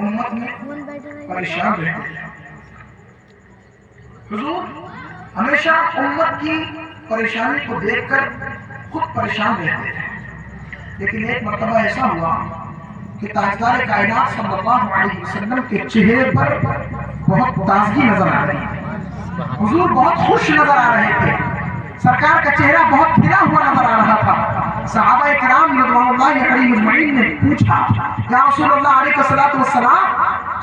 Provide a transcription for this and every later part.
امت میں پریشان رہتے تھے. حضور ہمیشہ امت کی پریشانی کو دیکھ کر خود پریشان رہتے تھے. لیکن ایک مرتبہ ایسا ہوا کہ تاجدار کائنات صلی اللہ علیہ وسلم کے چہرے پر بہت تازگی نظر آ رہی تھی. حضور بہت خوش نظر آ رہے تھے. سرکار کا چہرہ بہت کھلا ہوا نظر آ رہا تھا. صحابہ کرام رضوان اللہ علیہم اجمعین نے پوچھا یا رسول اللہ علیہ الصلوۃ والسلام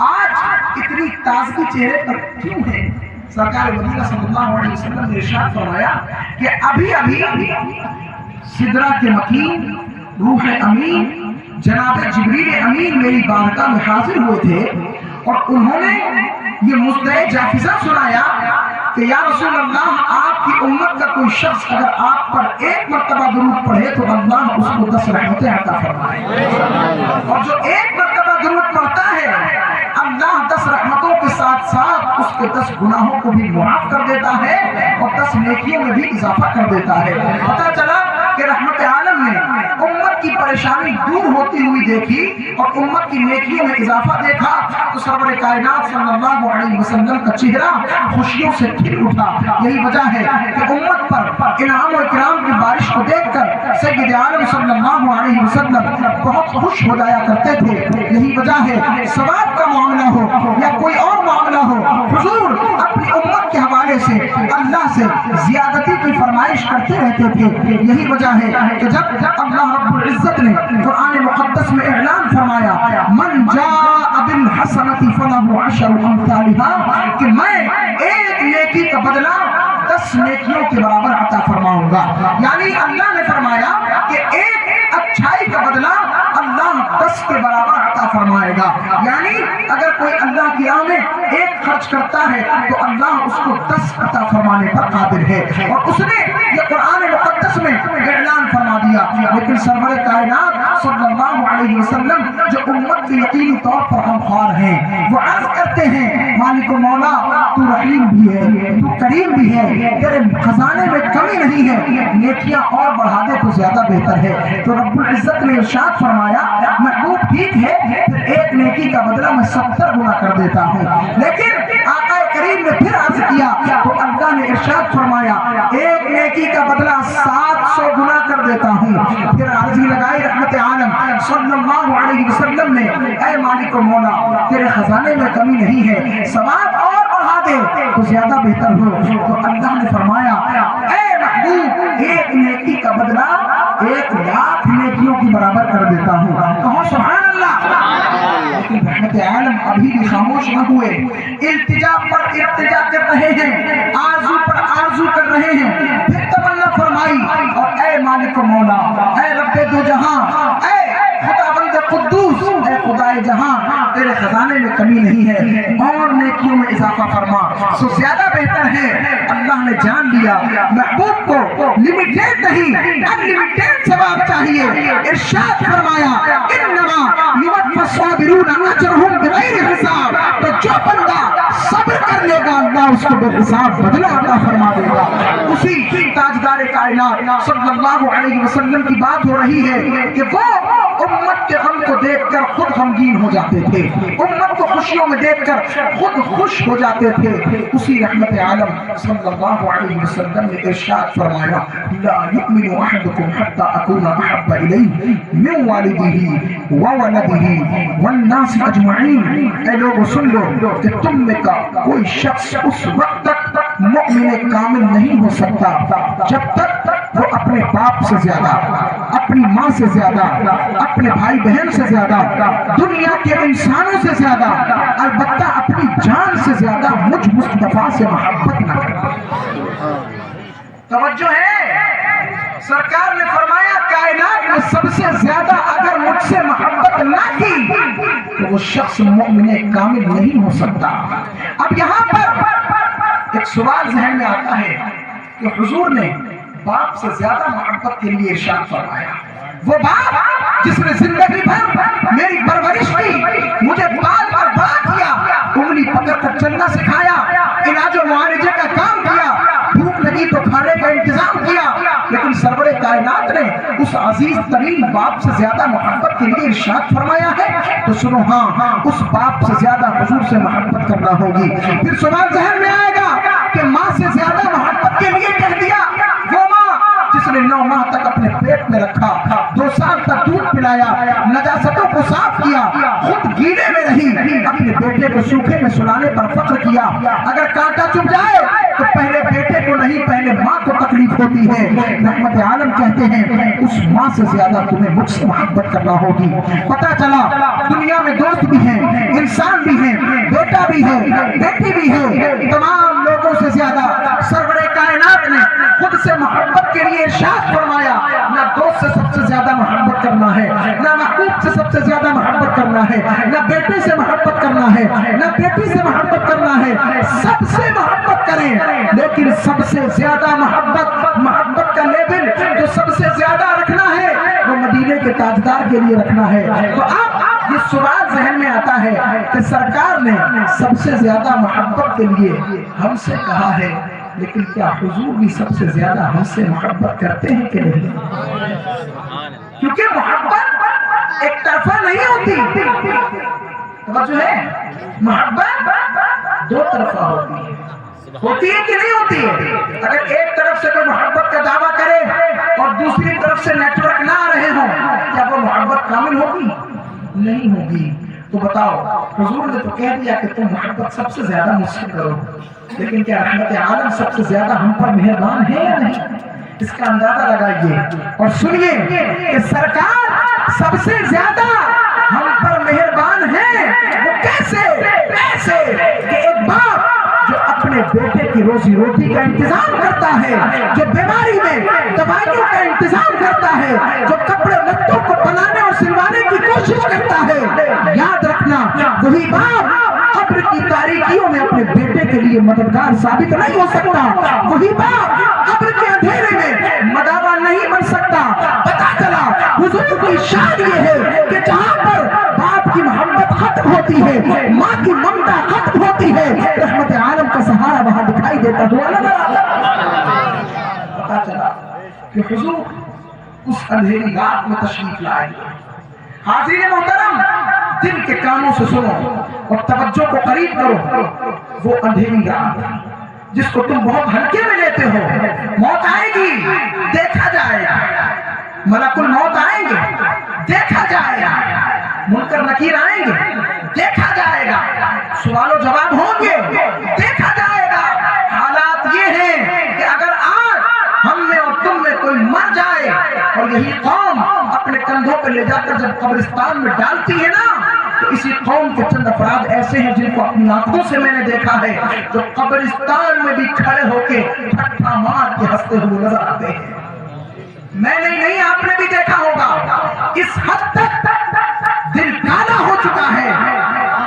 آج اتنی تازگی چہرے پر کیوں ہے؟ سرکار مدینہ صلی اللہ علیہ وسلم نے ارشاد فرمایا کہ ابھی سدرۃ مکین روح امین جناب جبریل امین میری بارگاہ میں حاضر ہوئے تھے اور انہوں نے یہ مدعا جافزہ سنایا کہ یا رسول اللہ آپ کی امت کا کوئی شخص اگر آپ پر ایک مرتبہ درود پڑھے تو اللہ اس کو 10 رحمتیں عطا فرمائے، اور جو ایک مرتبہ درود پڑھتا ہے اللہ 10 رحمتوں کے ساتھ ساتھ اس کے 10 گناہوں کو بھی معاف کر دیتا ہے اور 10 نیکیوں میں بھی اضافہ کر دیتا ہے. پتہ چلا کہ رحمت عالم نے امت کی پریشانی دور ہوتی ہوئی دیکھی اور امت کی نیکیوں میں اضافہ دیکھا تو سرور کائنات صلی اللہ علیہ وسلم کا چہرہ خوشیوں سے کھل اٹھا. یہی وجہ ہے کہ امت پر انعام و اکرام کی بارش کو دیکھ کر سید عالم صلی اللہ علیہ وسلم بہت خوش ہو جایا کرتے تھے. یہی وجہ ہے ثواب کا معاملہ ہو یا کوئی اور معاملہ ہو حضور اپنی امت کے حوالے سے اللہ سے زیادتی کی فرمائش کرتے رہتے تھے. یہی وجہ ہے کہ جب اللہ رب العزت نے قرآن مقدس میں اعلان فرمایا من جاء بالحسنۃ فلہ عشر امثالها کہ میں ایک نیکی کا بدلہ 10 نیکیوں کے برابر عطا فرماؤں گا. یعنی اللہ نے فرمایا کہ ایک اچھائی کا بدلہ اللہ 10 کے برابر عطا فرمائے گا. یعنی اگر کوئی اللہ کی راہ میں ایک خرچ کرتا ہے تو اللہ اس کو 10 عطا فرمانے پر قادر ہے. اور اس نے یہ قرآن مقدس میں اعلان فرما دیا. لیکن سرور کائنات صلی اللہ علیہ وسلم جو امت کے یقینی طور پر غمخوار ہیں وہ عرض کرتے ہیں مالک و مولا تو رحیم بھی ہے تو کریم بھی ہے، تیرے خزانے میں کمی نہیں ہے، نیکیاں اور بڑھا دے تو زیادہ بہتر ہے. تو رب العزت نے ارشاد فرمایا محبوب ٹھیک ہے پھر ایک نیکی کا بدلہ میں 70 گنا کر دیتا ہوں. لیکن آقا کریم نے پھر عرض کیا تو اللہ نے ارشاد فرمایا ایک نیکی کا بدلہ 700 گنا کر دیتا ہوں. پھر عرض لگائی رحمت عالم صلی اللہ علیہ وسلم نے اے مالک و مولا تیرے خزانے میں کمی نہیں ہے، ثواب اور بڑھا دے تو زیادہ بہتر ہو. تو اللہ نے فرمایا اے محبوب ایک نیکی کا بدلہ 1,00,000 نیکیوں کی برابر کر دیتا ہوں. کہو سبحان اللہ. لیکن رحمت عالم ابھی بھی خاموش نہ ہوئے، التجا پر التجا کر رہے ہیں، آرزو پر آرزو کر رہے ہیں. پھر تمنا فرمائی اور اے مالک و مولا اے رب دو جہاں اے خداوند قدوس اے خدائے جہاں تیرے خزانے میں کمی نہیں ہے اور نیکیوں میں اضافہ فرما. سو زیادہ بہتر ہے. اللہ نے جان لیا محبوب کو لمیٹیڈ نہیں انلیمیٹیڈ ثواب چاہیے. ارشاد فرمایا انما یوفى الصابرون اجرهم بغیر حساب. تو جو بندہ صبر کر لے گا اللہ اس کو بے حساب بدلہ عطا فرما دے گا. اسی تاجدار کائنات صلی اللہ علیہ وسلم کی بات ہو رہی ہے کہ وہ امت کے غم کو دیکھ کر خود غمگین ہو جاتے تھے، امت کو خوشیوں میں دیکھ کر خود خوش ہو جاتے تھے. اسی رحمت عالم صلی اللہ علیہ وسلم نے ارشاد فرمایا لا یؤمن احدکم حتی اکون احب الیہ من والدہ وولدہ والناس اجمعین. اے لوگوں سن لو کہ تم میں کا کوئی شخص اس وقت تک مؤمن کامل نہیں ہو سکتا جب تک وہ اپنے باپ سے زیادہ، اپنی ماں سے زیادہ، اپنے بھائی بہن سے زیادہ، دنیا کے انسانوں سے زیادہ، البتہ اپنی جان سے زیادہ مجھ مصطفیٰ سے محبت نہ کرتا. توجہ ہے. سرکار نے فرمایا کائنات میں سب سے زیادہ اگر مجھ سے محبت نہ کی تو وہ شخص مومن کامل نہیں ہو سکتا. اب یہاں پر ایک سوال ذہن میں آتا ہے کہ حضور نے باپ سے زیادہ محبت کے لیے ارشاد فرمایا. وہ باپ جس نے زندگی بھر میری پرورش کی، مجھے پال کر بڑا کیا، انگلی پکڑ کر چلنا سکھایا، علاج و معالجے کا کام کیا، بھوک لگی تو کھانے کا انتظام کیا، لیکن سرور کائنات نے اس عزیز ترین باپ سے زیادہ محبت کے لیے ارشاد فرمایا ہے تو سنو ہاں اس باپ سے زیادہ حضور سے محبت کرنا ہوگی. پھر سوال ذہن میں آئے گا کہ ماں سے زیادہ محبت کے لیے کہہ دیا. وہ ماں جس نے 9 ماہ تک اپنے پیٹ میں رکھا, 2 سال تک دودھ پلایا, نجاستوں کو صاف کیا, خود گیلے میں رہی, اپنے بیٹے کو سوکھے میں سلانے پر فخر کیا. اگر کانٹا چبھ جائے تو پہلے بیٹے کو نہیں پہلے ماں کو تکلیف ہوتی ہے. رحمت عالم کہتے ہیں اس ماں سے زیادہ تمہیں مجھ سے محبت کرنا ہوگی. پتہ چلا دنیا میں دوست بھی ہیں, انسان بھی ہیں, بیٹا بھی ہے, بیٹی بھی ہے, تمام لوگوں سے زیادہ سرور کائنات نے خود سے محبت کے لیے ارشاد فرمایا. نہ دوست سے سب سے زیادہ محبت کرنا ہے, نہ محبوب سے سب سے زیادہ محبت کرنا ہے, نہ بیٹے سے محبت کرنا ہے, نہ بیٹی سے محبت کرنا ہے. سب سے محبت کریں, لیکن سب سے زیادہ محبت کا لیول جو سب سے زیادہ رکھنا ہے وہ مدینے کے تاجدار کے لیے رکھنا ہے. تو اب یہ سوال ذہن میں آتا ہے کہ سرکار نے سب سے زیادہ محبت کے لیے ہم سے کہا ہے, لیکن کیا حضور بھی سب سے زیادہ ہم سے محبت کرتے ہیں کہ نہیں؟ کیونکہ محبت ایک طرفہ نہیں ہوتی, توجہ ہے, محبت 2 طرفہ ہوتی ہے کہ نہیں ہوتی ہے؟ اگر ایک طرف سے کوئی محبت کا دعویٰ کرے اور دوسری طرف سے نیٹ ورک نہ آ رہے ہوں, کیا وہ محبت کامل ہوگی؟ نہیں ہوگی. تو بتاؤ, حضور نے تو کہہ دیا کہ تم محبت سب سے زیادہ مجھ سے کرو, لیکن کیا رحمت عالم سب سے زیادہ ہم پر مہربان ہے یا نہیں؟ اس کا اندازہ لگائیے اور سنیے کہ سرکار سب سے زیادہ ہم پر مہربان ہے. وہ کیسے کہ ایک باپ جو اپنے بیٹے کی روزی روٹی کا انتظام کرتا ہے, جو بیماری میں دوائیوں کا انتظام کرتا ہے, جو کپڑے لتوں کو بنانے اور سلوانے کی کوشش کرتا ہے, یاد رکھنا وہی باپ قبر کی تاریکیوں میں اپنے بیٹے کے لیے مددگار ثابت نہیں ہو سکتا. وہی باپ قبر کے اندھیرے میں مداوا نہیں بن سکتا. پتہ چلا حضور کی شان یہ ہے کہ جہاں پر باپ کی محبت ختم ہوتی ہے, ماں کی ممتا ختم ہوتی ہے, رحمت عالم کا سہارا وہاں دکھائی دیتا. پتہ چلا کہ حضور اس اندھیری رات میں تشریف لائے. حاضرین محترم, دل کے کانوں سے سنو اور توجہ کو قریب کرو. وہ اندھیری رات جس کو تم بہت ہلکے میں لیتے ہو, موت آئے گی, دیکھا جائے گا, ملک الموت آئیں گے, دیکھا جائے گا, منکر نکیر آئیں گے, دیکھا جائے گا, سوال و جواب ہوں گے, دیکھا جائے گا. حالات یہ ہیں کہ اگر آج ہم میں اور تم میں کوئی مر جائے اور یہی قوم اپنے کندھوں پہ لے جا کر جب قبرستان میں ڈالتی ہے نا, تو اسی قوم کے چند افراد ایسے ہیں جن کو اپنی آنکھوں سے میں نے دیکھا ہے, جو قبرستان میں بھی کھڑے ہو کے ٹھٹھا مار کے ہنستے ہوئے نظر آتے ہیں. میں نے نہیں, آپ نے بھی دیکھا ہوگا. اس حد تک دل کالا ہو چکا ہے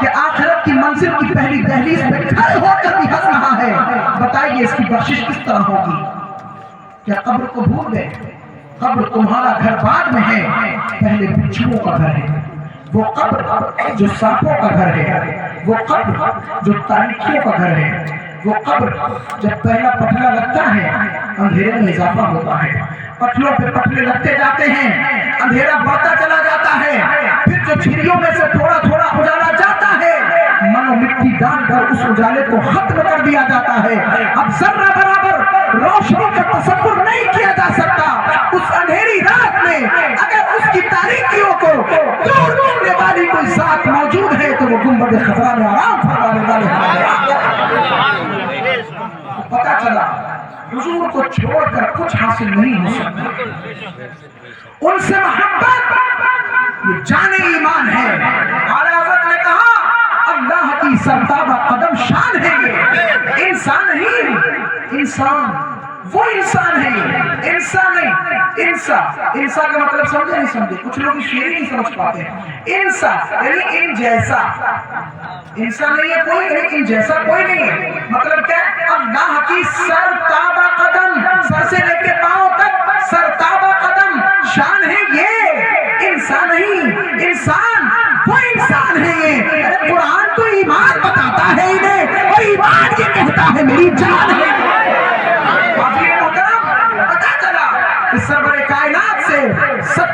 کہ آخرت کی منزل کی پہلی دہلیز میں کھڑے ہو کر بھی ہنس رہا ہے. بتائیے اس کی بخشش کس طرح ہوگی؟ کیا قبر کو بھول گئے؟ قبر تمہارا گھر بعد میں ہے, پہلے بچھوؤں کا گھر ہے. وہ قبر جو سانپوں کا گھر ہے, وہ قبر جو تاریکیوں کا گھر ہے, وہ قبر جب پہلا پٹلا لگتا ہے اندھیرے میں اضافہ ہوتا ہے, پٹلوں پہ پٹلے لگتے جاتے ہیں, اندھیرا بڑھتا چلا جاتا ہے, پھر جو جھریوں میں سے تھوڑا تھوڑا اجالا جاتا ہے, منو مٹی ڈال کر اس اجالے کو ختم کر دیا جاتا ہے. اب ذرہ برابر روشنی کا تصور نہیں کیا جا سکتا. اس اندھیری رات میں اگر اس کی تاریکیوں کو دور کرنے والی کوئی ذات موجود ہے تو وہ گنبد خضرا میں آرام فرمانے والے ہیں. پتہ چلا حضور کو چھوڑ کر کچھ حاصل نہیں ہو سکتا. ان سے محبت یہ جان ایمان ہے. اعلیٰ حضرت نے کہا اللہ کی سرتابہ قدم شان ہے. یہ انسان نہیں, انسان وہ انسان ہے, انسان نہیں. انسا کا مطلب سمجھے نہیں سمجھے؟ کچھ لوگ شعری نہیں سمجھ پاتے ہیں. انسا یعنی ان جیسا. انسان نہیں ہے کوئی, یعنی ان جیسا کوئی نہیں ہے. مطلب کیا؟ اللہ کی سرتابہ قدم, سر سے لے کے پاؤں تک سرتابہ قدم شان ہے. یہ انسان نہیں, انسان وہ انسان ہے. یہ قرآن تو ایمان بتاتا ہے انہیں, اور ایمان یہ کہتا ہے میری جان ہے. سرور کائنات سے